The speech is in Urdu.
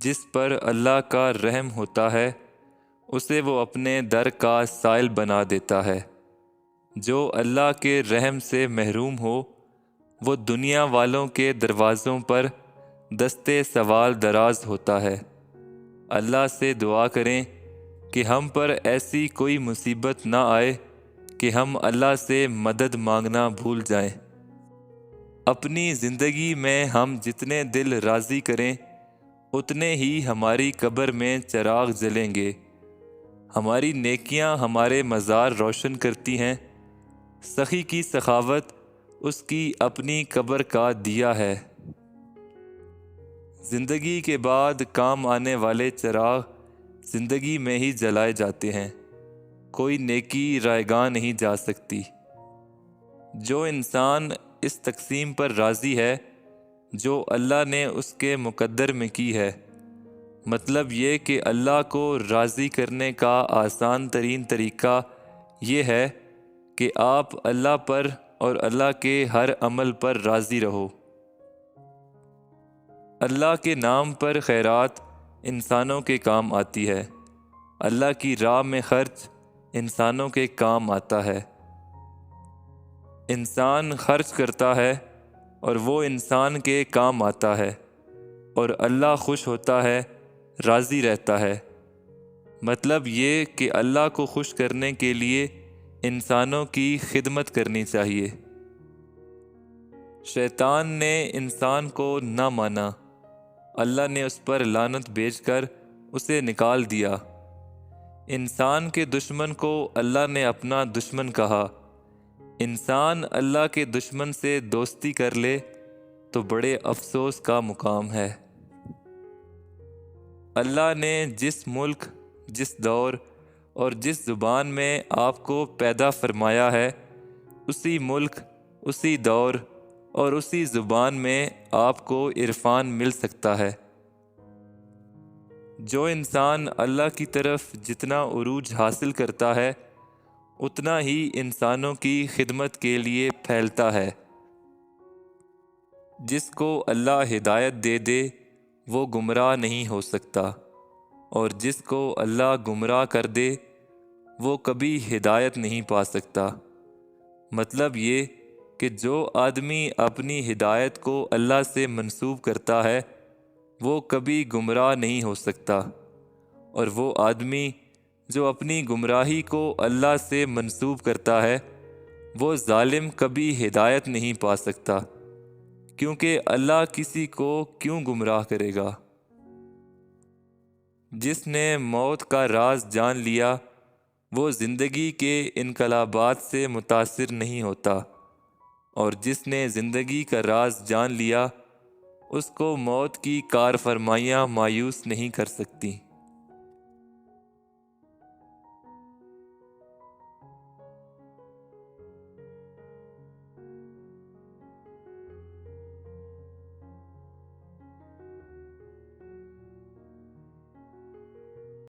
جس پر اللہ کا رحم ہوتا ہے اسے وہ اپنے در کا سائل بنا دیتا ہے۔ جو اللہ کے رحم سے محروم ہو وہ دنیا والوں کے دروازوں پر دستے سوال دراز ہوتا ہے۔ اللہ سے دعا کریں کہ ہم پر ایسی کوئی مصیبت نہ آئے کہ ہم اللہ سے مدد مانگنا بھول جائیں۔ اپنی زندگی میں ہم جتنے دل راضی کریں اتنے ہی ہماری قبر میں چراغ جلیں گے۔ ہماری نیکیاں ہمارے مزار روشن کرتی ہیں، سخی کی سخاوت اس کی اپنی قبر کا دیا ہے۔ زندگی کے بعد کام آنے والے چراغ زندگی میں ہی جلائے جاتے ہیں، کوئی نیکی رائیگاں نہیں جا سکتی۔ جو انسان اس تقسیم پر راضی ہے جو اللہ نے اس کے مقدر میں کی ہے، مطلب یہ کہ اللہ کو راضی کرنے کا آسان ترین طریقہ یہ ہے کہ آپ اللہ پر اور اللہ کے ہر عمل پر راضی رہو۔ اللہ کے نام پر خیرات انسانوں کے کام آتی ہے، اللہ کی راہ میں خرچ انسانوں کے کام آتا ہے۔ انسان خرچ کرتا ہے اور وہ انسان کے کام آتا ہے، اور اللہ خوش ہوتا ہے، راضی رہتا ہے۔ مطلب یہ کہ اللہ کو خوش کرنے کے لیے انسانوں کی خدمت کرنی چاہیے۔ شیطان نے انسان کو نہ مانا، اللہ نے اس پر لعنت بھیج کر اسے نکال دیا۔ انسان کے دشمن کو اللہ نے اپنا دشمن کہا۔ انسان اللہ کے دشمن سے دوستی کر لے تو بڑے افسوس کا مقام ہے۔ اللہ نے جس ملک، جس دور اور جس زبان میں آپ کو پیدا فرمایا ہے، اسی ملک، اسی دور اور اسی زبان میں آپ کو عرفان مل سکتا ہے۔ جو انسان اللہ کی طرف جتنا عروج حاصل کرتا ہے اتنا ہی انسانوں کی خدمت کے لیے پھیلتا ہے۔ جس کو اللہ ہدایت دے دے وہ گمراہ نہیں ہو سکتا، اور جس کو اللہ گمراہ کر دے وہ کبھی ہدایت نہیں پا سکتا۔ مطلب یہ کہ جو آدمی اپنی ہدایت کو اللہ سے منسوب کرتا ہے وہ کبھی گمراہ نہیں ہو سکتا، اور وہ آدمی جو اپنی گمراہی کو اللہ سے منسوب کرتا ہے وہ ظالم کبھی ہدایت نہیں پا سکتا، کیونکہ اللہ کسی کو کیوں گمراہ کرے گا۔ جس نے موت کا راز جان لیا وہ زندگی کے انقلابات سے متاثر نہیں ہوتا، اور جس نے زندگی کا راز جان لیا اس کو موت کی کار فرمائیاں مایوس نہیں کر سکتی۔